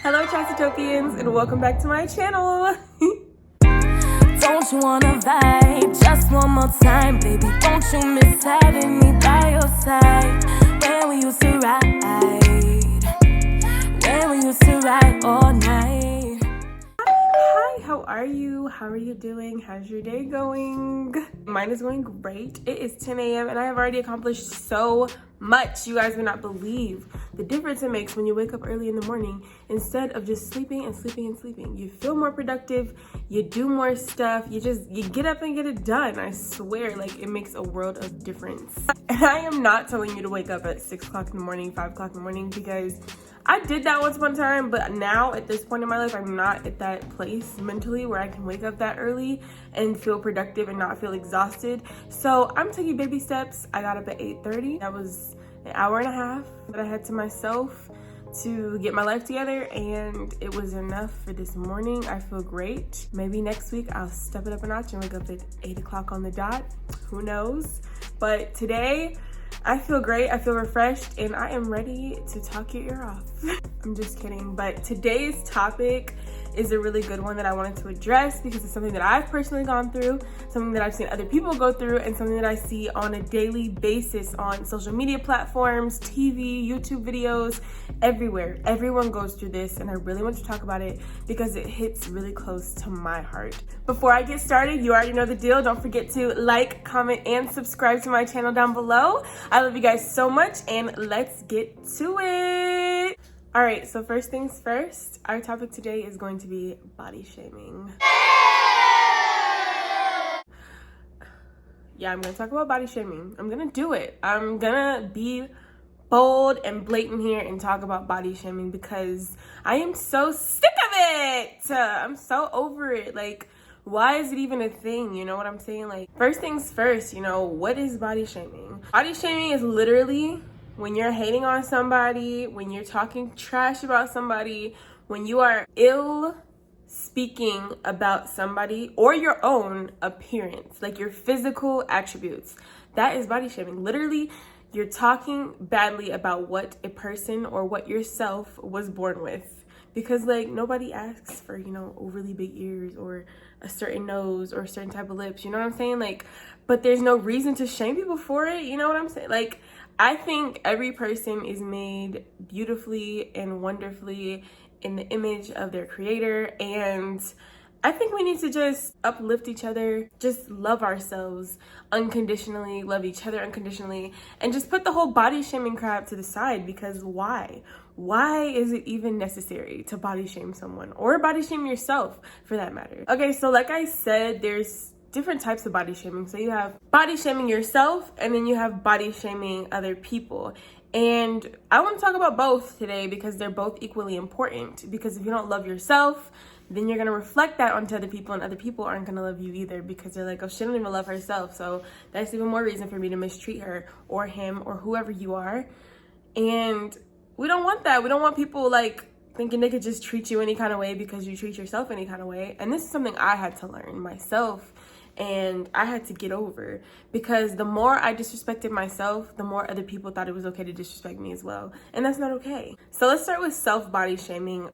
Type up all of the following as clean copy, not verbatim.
Hello Chasitopians and welcome back to my channel. Don't you wanna vibe just one more time, baby? Don't you miss having me by your side? When we used to ride all night. Hi, how are you? How are you doing? How's your day going? Mine is going great. It is 10 a.m. and I have already accomplished so much. You guys would not believe the difference it makes when you wake up early in the morning instead of just sleeping and sleeping and sleeping. You feel more productive, you do more stuff, you get up and get it done. I swear, like, it makes a world of difference. And I am not telling you to wake up at 6 o'clock in the morning, 5 o'clock in the morning, because I did that once upon a time, but now at this point in my life, I'm not at that place mentally where I can wake up that early and feel productive and not feel exhausted. So I'm taking baby steps. I got up at 8:30. That was an hour and a half that I had to myself to get my life together, and it was enough for this morning. I feel great. Maybe next week I'll step it up a notch and wake up at 8 o'clock on the dot. Who knows? But today, I feel great, I feel refreshed, and I am ready to talk your ear off. I'm just kidding, but today's topic is a really good one that I wanted to address because it's something that I've personally gone through, something that I've seen other people go through, and something that I see on a daily basis on social media platforms, TV, YouTube videos, everywhere. Everyone goes through this, and I really want to talk about it because it hits really close to my heart. Before I get started, you already know the deal. Don't forget to like, comment, and subscribe to my channel down below. I love you guys so much, and let's get to it. All right, so first things first, our topic today is going to be body shaming. Yeah, I'm gonna talk about body shaming. I'm gonna do it. I'm gonna be bold and blatant here and talk about body shaming because I am so sick of it. I'm so over it. Like, why is it even a thing? You know what I'm saying? Like, first things first, what is body shaming? Body shaming is literally when you're hating on somebody, when you're talking trash about somebody, when you are ill speaking about somebody or your own appearance, like your physical attributes. That is body shaming. Literally, you're talking badly about what a person or what yourself was born with. Because, like, nobody asks for, overly big ears or a certain nose or a certain type of lips. You know what I'm saying? Like, but there's no reason to shame people for it. You know what I'm saying? Like, I think every person is made beautifully and wonderfully in the image of their creator, and I think we need to just uplift each other, just love ourselves unconditionally, love each other unconditionally, and just put the whole body shaming crap to the side. Because why? Why is it even necessary to body shame someone or body shame yourself for that matter? Okay, so like I said, there's different types of body shaming. So you have body shaming yourself, and then you have body shaming other people. And I want to talk about both today because they're both equally important. Because if you don't love yourself, then you're going to reflect that onto other people, and other people aren't going to love you either because they're like, oh, she don't even love herself. So that's even more reason for me to mistreat her or him or whoever you are. And we don't want that. We don't want people like thinking they could just treat you any kind of way because you treat yourself any kind of way. And this is something I had to learn myself. And I had to get over, because the more I disrespected myself, the more other people thought it was okay to disrespect me as well. And that's not okay. So let's start with self-body shaming.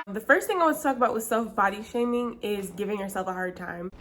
The first thing I want to talk about with self-body shaming is giving yourself a hard time.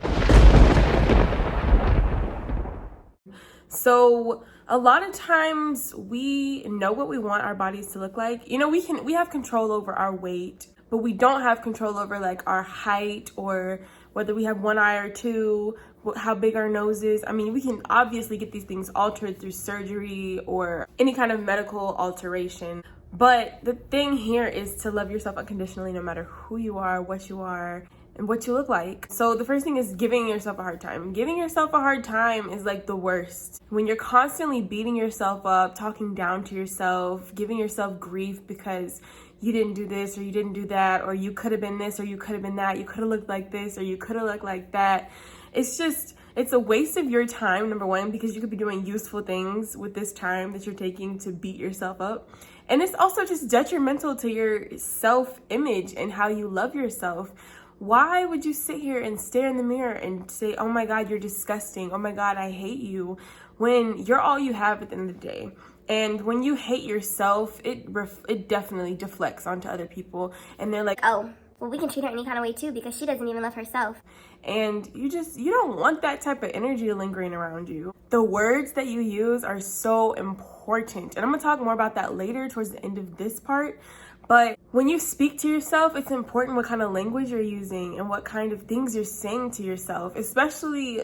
So a lot of times we know what we want our bodies to look like. We have control over our weight, but we don't have control over like our height or whether we have one eye or two, how big our nose is. I mean, we can obviously get these things altered through surgery or any kind of medical alteration. But the thing here is to love yourself unconditionally no matter who you are, what you are, and what you look like. So the first thing is giving yourself a hard time. Giving yourself a hard time is like the worst. When you're constantly beating yourself up, talking down to yourself, giving yourself grief because you didn't do this or you didn't do that, or you could have been this or you could have been that, you could have looked like this or you could have looked like that. It's a waste of your time, number one, because you could be doing useful things with this time that you're taking to beat yourself up. And it's also just detrimental to your self-image and how you love yourself. Why would you sit here and stare in the mirror and say, oh my God, you're disgusting, oh my God, I hate you, when you're all you have at the end of the day? And when you hate yourself, it definitely deflects onto other people. And they're like, oh, well, we can treat her any kind of way too because she doesn't even love herself. And you don't want that type of energy lingering around you. The words that you use are so important. And I'm gonna talk more about that later towards the end of this part. But when you speak to yourself, it's important what kind of language you're using and what kind of things you're saying to yourself. Especially,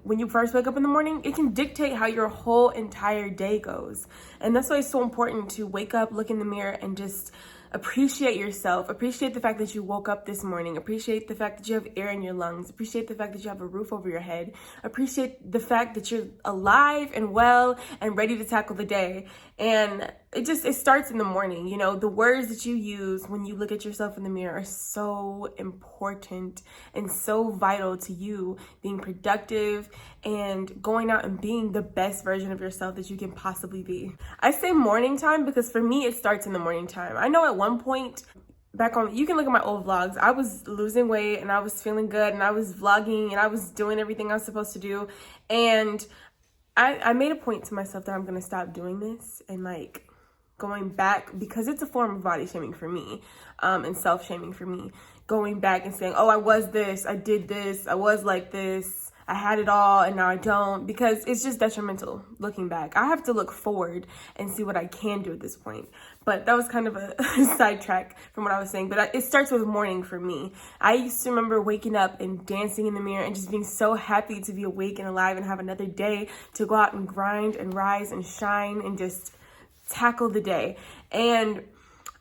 when you first wake up in the morning, it can dictate how your whole entire day goes. And that's why it's so important to wake up, look in the mirror, and just appreciate yourself. Appreciate the fact that you woke up this morning. Appreciate the fact that you have air in your lungs. Appreciate the fact that you have a roof over your head. Appreciate the fact that you're alive and well and ready to tackle the day. And it starts in the morning. The words that you use when you look at yourself in the mirror are so important and so vital to you being productive and going out and being the best version of yourself that you can possibly be. I say morning time because for me, it starts in the morning time. I know at one point you can look at my old vlogs, I was losing weight and I was feeling good and I was vlogging and I was doing everything I was supposed to do. And I made a point to myself that I'm going to stop doing this and going back, because it's a form of body shaming for me, and self-shaming for me, going back and saying, oh, I was this, I did this, I was like this, I had it all and now I don't, because it's just detrimental looking back. I have to look forward and see what I can do at this point. But that was kind of a sidetrack from what I was saying. But it starts with morning for me. I used to remember waking up and dancing in the mirror and just being so happy to be awake and alive and have another day to go out and grind and rise and shine and just tackle the day. And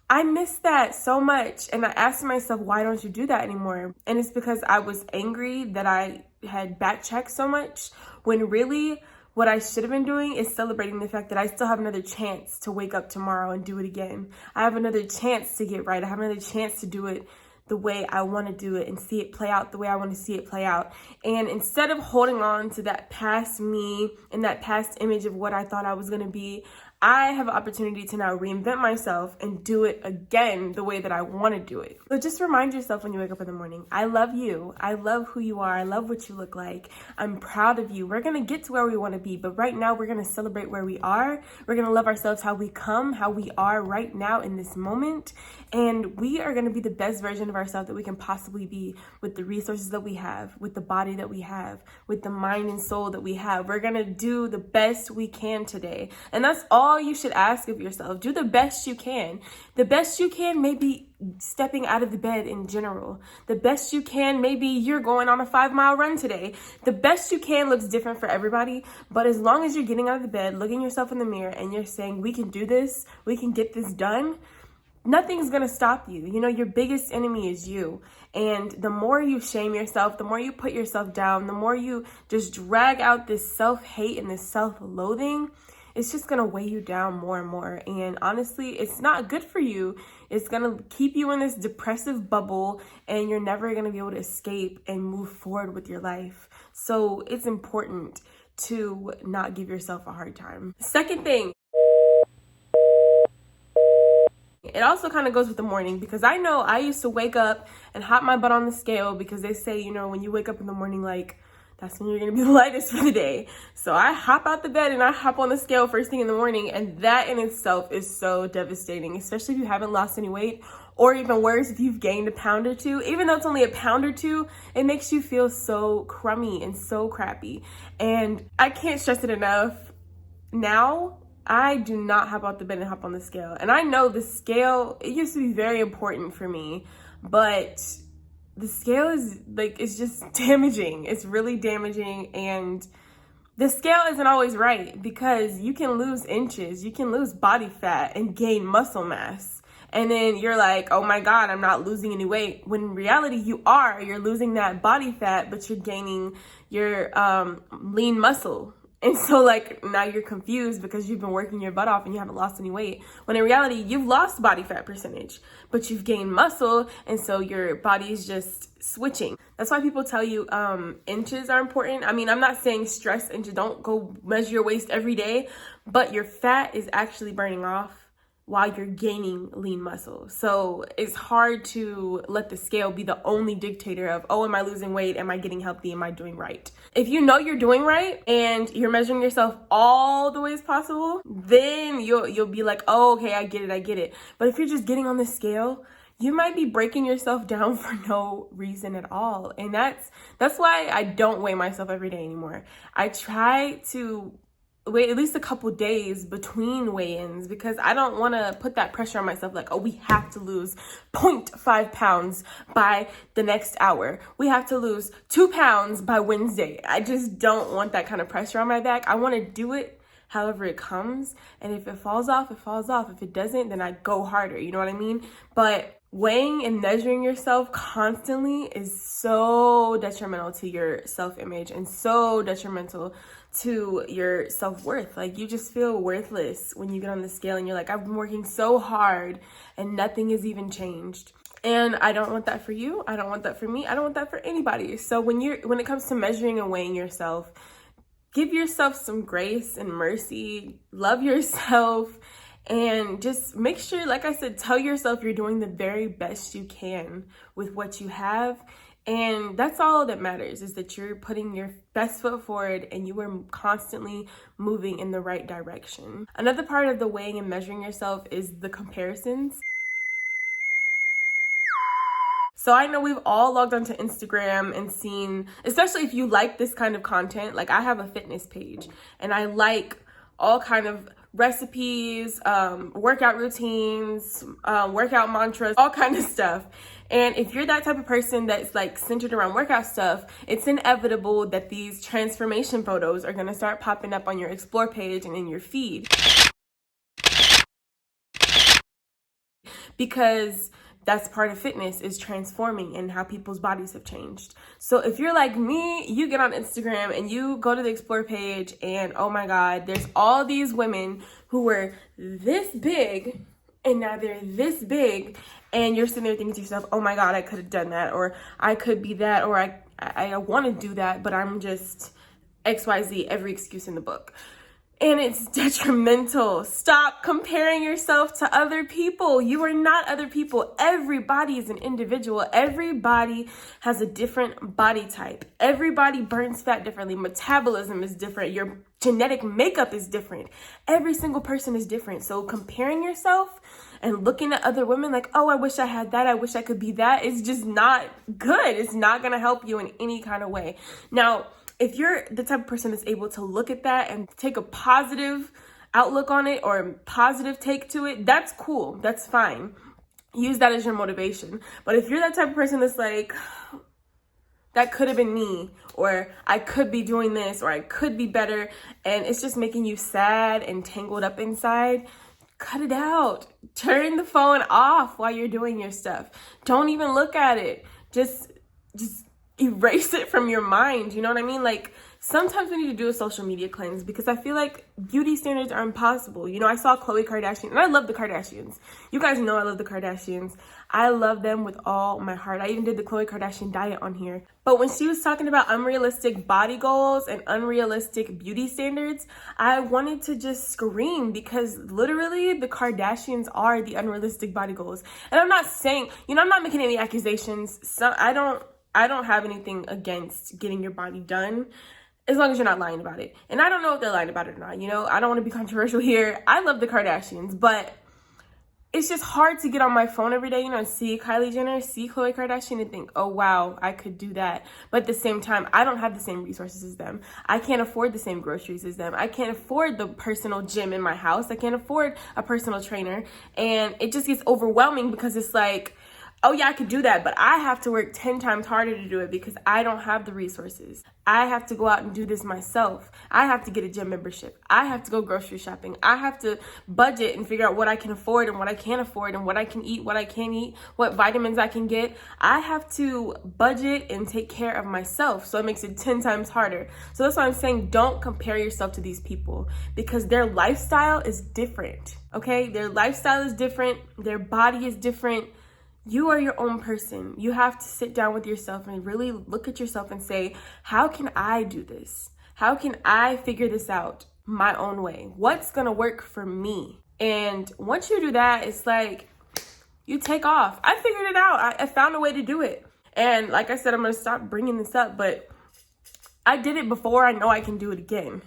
I miss that so much. And I asked myself, why don't you do that anymore? And it's because I was angry that I had backtracked so much, when really what I should have been doing is celebrating the fact that I still have another chance to wake up tomorrow and do it again. I have another chance to get right. I have another chance to do it the way I want to do it and see it play out the way I want to see it play out. And instead of holding on to that past me and that past image of what I thought I was going to be, I have an opportunity to now reinvent myself and do it again the way that I want to do it. So just remind yourself when you wake up in the morning, I love you. I love who you are. I love what you look like. I'm proud of you. We're going to get to where we want to be, but right now we're going to celebrate where we are. We're going to love ourselves how we are right now in this moment. And we are going to be the best version of ourselves that we can possibly be with the resources that we have, with the body that we have, with the mind and soul that we have. We're going to do the best we can today. And that's all you should ask of yourself. Do the best you can. The best you can may be stepping out of the bed in general. The best you can, maybe you're going on a 5-mile run today. The best you can looks different for everybody, but as long as you're getting out of the bed, looking yourself in the mirror, and you're saying, we can do this, we can get this done, nothing's gonna stop you. Your biggest enemy is you. And the more you shame yourself, the more you put yourself down, the more you just drag out this self-hate and this self-loathing, it's just gonna weigh you down more and more. And honestly, it's not good for you. It's gonna keep you in this depressive bubble, and you're never gonna be able to escape and move forward with your life. So it's important to not give yourself a hard time. Second thing, it also kind of goes with the morning, because I know I used to wake up and hop my butt on the scale, because they say, when you wake up in the morning, that's when you're going to be the lightest for the day. So I hop out the bed and I hop on the scale first thing in the morning. And that in itself is so devastating, especially if you haven't lost any weight, or even worse, if you've gained a pound or two. Even though it's only a pound or two, it makes you feel so crummy and so crappy. And I can't stress it enough. Now, I do not hop out the bed and hop on the scale. And I know the scale, it used to be very important for me, but the scale is it's just damaging. It's really damaging. And the scale isn't always right, because you can lose inches, you can lose body fat and gain muscle mass. And then you're like, oh my God, I'm not losing any weight. When in reality you're losing that body fat, but you're gaining your lean muscle. And so now you're confused because you've been working your butt off and you haven't lost any weight. When in reality, you've lost body fat percentage, but you've gained muscle. And so your body is just switching. That's why people tell you inches are important. I mean, I'm not saying stress inches, don't go measure your waist every day, but your fat is actually burning off while you're gaining lean muscle. So it's hard to let the scale be the only dictator of, oh, am I losing weight? Am I getting healthy? Am I doing right? If you know you're doing right and you're measuring yourself all the ways possible, then you'll be like, oh, okay, I get it. But if you're just getting on the scale, you might be breaking yourself down for no reason at all. And that's why I don't weigh myself every day anymore. I try to wait at least a couple days between weigh-ins because I don't want to put that pressure on myself like, oh, we have to lose 0.5 pounds by the next hour. We have to lose 2 pounds by Wednesday. I just don't want that kind of pressure on my back. I want to do it however it comes. And if it falls off, it falls off. If it doesn't, then I go harder. You know what I mean? But weighing and measuring yourself constantly is so detrimental to your self-image and so detrimental to your self-worth. Like, you just feel worthless when you get on the scale and you're like, I've been working so hard and nothing has even changed. And I don't want that for you. I don't want that for me. I don't want that for anybody. So when it comes to measuring and weighing yourself, give yourself some grace and mercy, love yourself, and just make sure, like I said, tell yourself you're doing the very best you can with what you have. And that's all that matters, is that you're putting your best foot forward and you are constantly moving in the right direction. Another part of the weighing and measuring yourself is the comparisons. So I know we've all logged onto Instagram and seen, especially if you like this kind of content, like I have a fitness page and I like all kind of recipes, workout routines, workout mantras, all kind of stuff. And if you're that type of person that's like centered around workout stuff, it's inevitable that these transformation photos are gonna start popping up on your explore page and in your feed. Because that's part of fitness, is transforming and how people's bodies have changed. So if you're like me, you get on Instagram and you go to the explore page and oh my God, there's all these women who were this big and now they're this big, and you're sitting there thinking to yourself, oh my God, I could have done that, or I could be that, or I want to do that, but I'm just XYZ, every excuse in the book. And it's detrimental. Stop comparing yourself to other people. You are not other people. Everybody is an individual. Everybody has a different body type. Everybody burns fat differently. Metabolism is different. Your genetic makeup is different. Every single person is different. So comparing yourself and looking at other women like, oh, I wish I had that, I wish I could be that, is just not good. It's not gonna help you in any kind of way. Now, if you're the type of person that's able to look at that and take a positive outlook on it or a positive take to it, that's cool. That's fine. Use that as your motivation. But if you're that type of person that's like, that could have been me, or I could be doing this, or I could be better, and it's just making you sad and tangled up inside, cut it out. Turn the phone off while you're doing your stuff. Don't even look at it. Just erase it from your mind. You know what I mean? Like, sometimes we need to do a social media cleanse because I feel like beauty standards are impossible. You know, I saw Khloe Kardashian, and I love the Kardashians. You guys know I love the Kardashians. I love them with all my heart. I even did the Khloe Kardashian diet on here. But when she was talking about unrealistic body goals and unrealistic beauty standards, I wanted to just scream, because literally the Kardashians are the unrealistic body goals. And I'm not saying, you know, I'm not making any accusations. So I don't have anything against getting your body done, as long as you're not lying about it. And I don't know if they're lying about it or not. You know, I don't want to be controversial here. I love the Kardashians, but it's just hard to get on my phone every day, you know, and see Kylie Jenner, see Khloe Kardashian, and think, oh, wow, I could do that. But at the same time, I don't have the same resources as them. I can't afford the same groceries as them. I can't afford the personal gym in my house. I can't afford a personal trainer. And it just gets overwhelming because it's like, oh yeah, I could do that, but I have to work 10 times harder to do it because I don't have the resources. I have to go out and do this myself. I have to get a gym membership. I have to go grocery shopping. I have to budget and figure out what I can afford and what I can't afford and what I can eat, what I can't eat, what vitamins I can get. I have to budget and take care of myself, so it makes it 10 times harder. So that's why I'm saying, don't compare yourself to these people, because their lifestyle is different, okay? Their lifestyle is different. Their body is different. You are your own person. You have to sit down with yourself and really look at yourself and say, how can I do this? How can I figure this out my own way? What's gonna work for me? And once you do that, it's like you take off. I figured it out. I found a way to do it. And like I said, I'm going to stop bringing this up, but I did it before. I know I can do it again.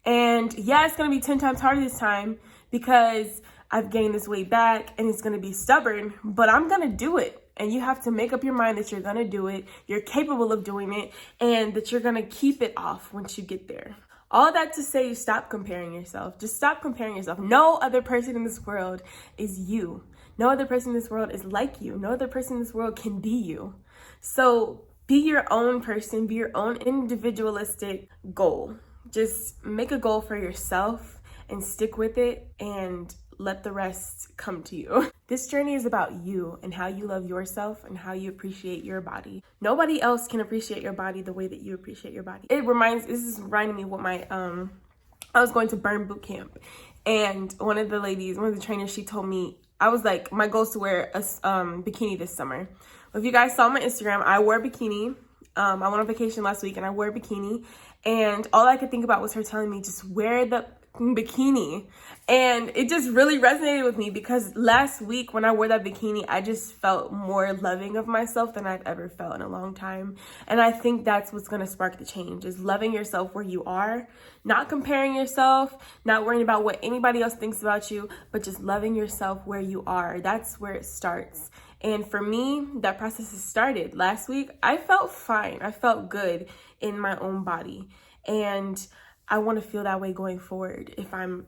And yeah, it's going to be 10 times harder this time because I've gained this weight back and it's going to be stubborn, but I'm going to do it. And you have to make up your mind that you're going to do it. You're capable of doing it and that you're going to keep it off once you get there. All that to say, stop comparing yourself. Just stop comparing yourself. No other person in this world is you. No other person in this world is like you. No other person in this world can be you. So be your own person, be your own individualistic goal. Just make a goal for yourself and stick with it and let the rest come to you. This journey is about you and how you love yourself and how you appreciate your body. Nobody else can appreciate your body the way that you appreciate your body. This is reminding me what I was going to Burn boot camp, and one of the trainers, she told me, I was like, my goal is to wear a bikini this summer. If you guys saw my Instagram, I wore a bikini. I went on vacation last week and I wore a bikini, and all I could think about was her telling me, just wear the bikini. And it just really resonated with me because last week when I wore that bikini, I just felt more loving of myself than I've ever felt in a long time. And I think that's what's going to spark the change, is loving yourself where you are, not comparing yourself, not worrying about what anybody else thinks about you, but just loving yourself where you are. That's where it starts. And for me, that process has started. Last week, I felt fine. I felt good in my own body. And I want to feel that way going forward. If I'm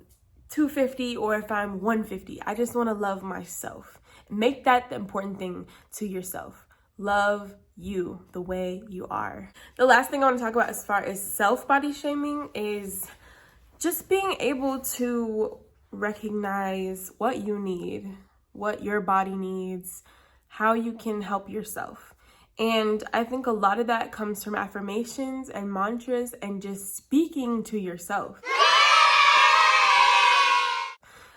250 or if I'm 150, I just want to love myself. Make that the important thing to yourself. Love you the way you are. The last thing I want to talk about as far as self-body shaming is just being able to recognize what you need, what your body needs, how you can help yourself. And I think a lot of that comes from affirmations and mantras and just speaking to yourself.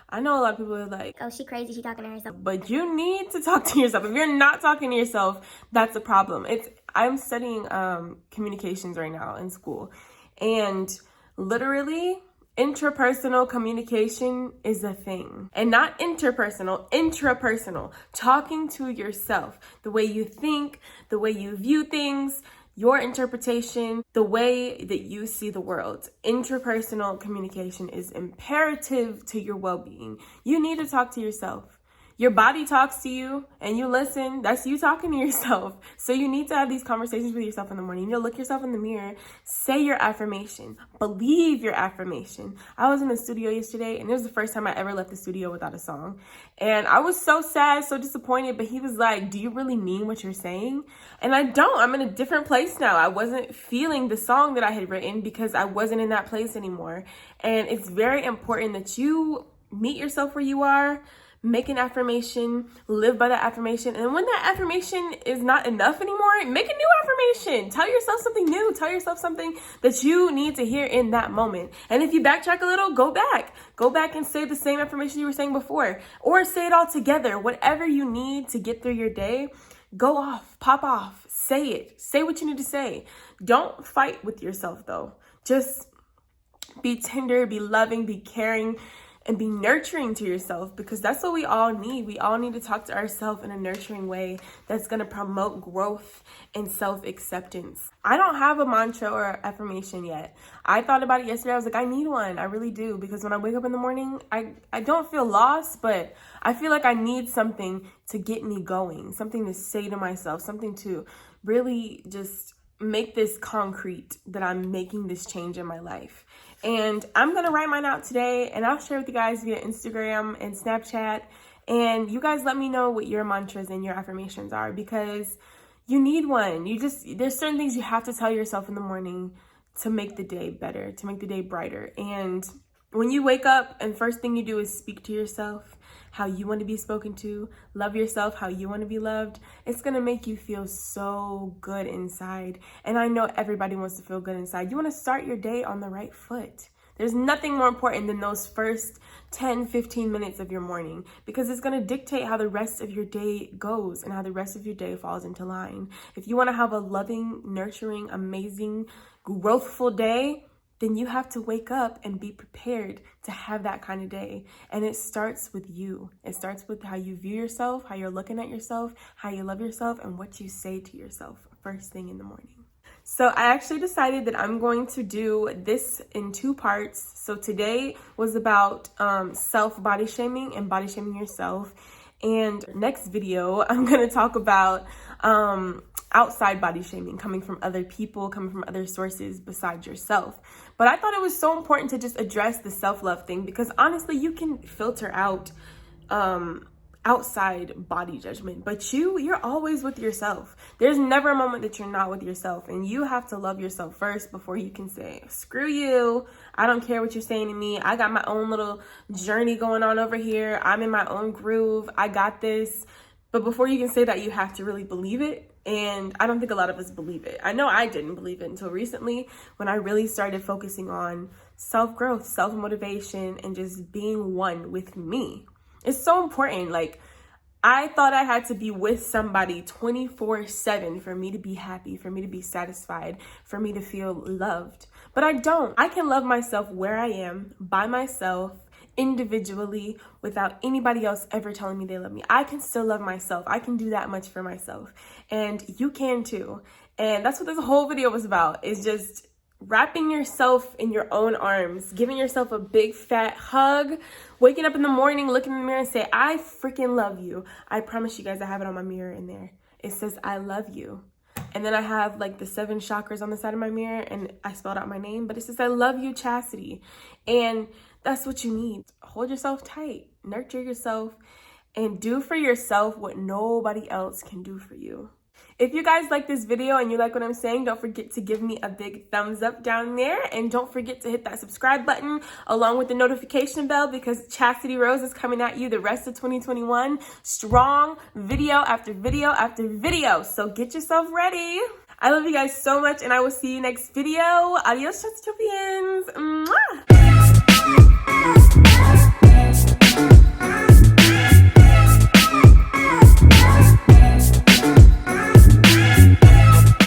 I know a lot of people are like, oh, she crazy, she talking to herself. But you need to talk to yourself. If you're not talking to yourself, that's a problem. I'm studying communications right now in school. And literally, intrapersonal communication is a thing. And not interpersonal, intrapersonal. Talking to yourself. The way you think, the way you view things, your interpretation, the way that you see the world. Intrapersonal communication is imperative to your well-being. You need to talk to yourself. Your body talks to you and you listen. That's you talking to yourself. So you need to have these conversations with yourself in the morning. You need to look yourself in the mirror, say your affirmation, believe your affirmation. I was in the studio yesterday and it was the first time I ever left the studio without a song. And I was so sad, so disappointed, but he was like, do you really mean what you're saying? And I don't. I'm in a different place now. I wasn't feeling the song that I had written because I wasn't in that place anymore. And it's very important that you meet yourself where you are, make an affirmation, live by that affirmation. And when that affirmation is not enough anymore, make a new affirmation. Tell yourself something new. Tell yourself something that you need to hear in that moment. And if you backtrack a little, go back. Go back and say the same affirmation you were saying before. Or say it all together. Whatever you need to get through your day, go off, pop off, say it. Say what you need to say. Don't fight with yourself though. Just be tender, be loving, be caring, and be nurturing to yourself, because that's what we all need. We all need to talk to ourselves in a nurturing way that's going to promote growth and self-acceptance. I don't have a mantra or affirmation yet. I thought about it yesterday. I was like, I need one. I really do, because when I wake up in the morning, I don't feel lost, but I feel like I need something to get me going, something to say to myself, something to really just make this concrete that I'm making this change in my life. And I'm going to write mine out today, and I'll share with you guys via Instagram and Snapchat. And you guys let me know what your mantras and your affirmations are, because you need one. There's certain things you have to tell yourself in the morning to make the day better, to make the day brighter. And when you wake up and first thing you do is speak to yourself how you want to be spoken to, love yourself how you want to be loved, it's going to make you feel so good inside. And I know everybody wants to feel good inside. You want to start your day on the right foot. There's nothing more important than those first 10, 15 minutes of your morning, because it's going to dictate how the rest of your day goes and how the rest of your day falls into line. If you want to have a loving, nurturing, amazing, growthful day, then you have to wake up and be prepared to have that kind of day. And it starts with you. It starts with how you view yourself, how you're looking at yourself, how you love yourself, and what you say to yourself first thing in the morning. So I actually decided that I'm going to do this in 2 parts. So today was about self-body shaming and body shaming yourself. And next video, I'm going to talk about outside body shaming, coming from other people, coming from other sources besides yourself. But I thought it was so important to just address the self-love thing, because honestly, you can filter out outside body judgment, but you're always with yourself. There's never a moment that you're not with yourself, and you have to love yourself first before you can say, screw you, I don't care what you're saying to me, I got my own little journey going on over here, I'm in my own groove, I got this. But before you can say that, you have to really believe it. And I don't think a lot of us believe it. I know I didn't believe it until recently, when I really started focusing on self-growth, self-motivation, and just being one with me. It's so important. Like, I thought I had to be with somebody 24/7 for me to be happy, for me to be satisfied, for me to feel loved. But I don't. I can love myself where I am, by myself, individually, without anybody else ever telling me they love me. I can still love myself. I can do that much for myself. And you can too. And that's what this whole video was about, is just wrapping yourself in your own arms, giving yourself a big fat hug, waking up in the morning, looking in the mirror and say, I freaking love you. I promise you guys, I have it on my mirror in there. It says, I love you. And then I have like the 7 chakras on the side of my mirror, and I spelled out my name, but it says, I love you, Chastity. And that's what you need. Hold yourself tight, nurture yourself, and do for yourself what nobody else can do for you. If you guys like this video and you like what I'm saying, don't forget to give me a big thumbs up down there. And don't forget to hit that subscribe button along with the notification bell, because Chasity Rose is coming at you the rest of 2021. Strong, video after video after video. So get yourself ready. I love you guys so much, and I will see you next video. Adios, Chasitopians. Mwah!